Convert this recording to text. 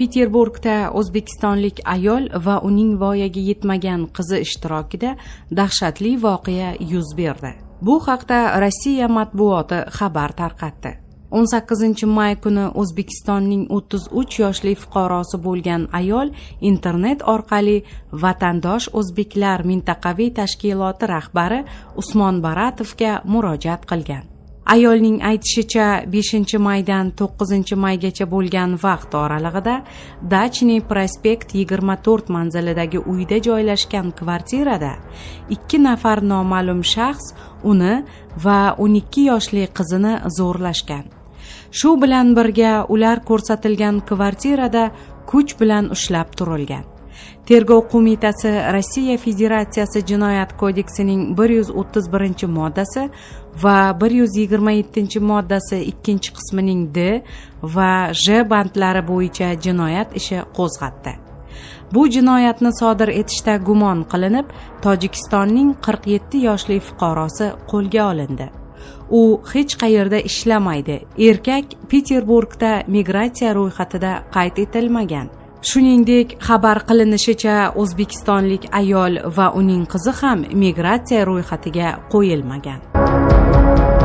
Peterburgda o'zbekistonlik ayol va uning voyaga yetmagan qizi ishtirokida dahshatli voqea yuz berdi. Bu haqda Rossiya matbuoti xabar tarqatdi. 18-may kuni O'zbekistonning 33 yoshli fuqarosi bo'lgan ayol internet orqali Vatandosh o'zbeklar mintaqaviy tashkiloti rahbari Usmon Baratovga murojaat qilgan. Ayolning aytishicha, 5-maydan 9-maygacha bo'lgan vaqt oralig'ida Dachniy prospekt 24 manzilidagi uyda joylashgan kvartirada 2 nafar noma'lum shaxs uni va 12 yoshli qizini zo'rlashgan. Shu bilan birga ular ko'rsatilgan kvartirada kuch bilan ushlab turilgan. Tergov qo'mitasi Rossiya Federatsiyasi Jinoyat kodeksining 131-moddasi va 127-moddasi 2-qismining D va J bandlari bo'yicha jinoyat ishi qo'zg'atdi. Bu jinoyatni sodir etishda gumon qilinib, Tojikistonning 47 yoshli fuqarosi qo'lga olindi. U hech qayerda ishlamaydi. Erkak Peterburgda migratsiya ro'yxatida qayd etilmagan. Shuningdek, xabar qilinishicha, o'zbekistonlik ayol va uning qizi ham migratsiya ro'yxatiga qo'yilmagan.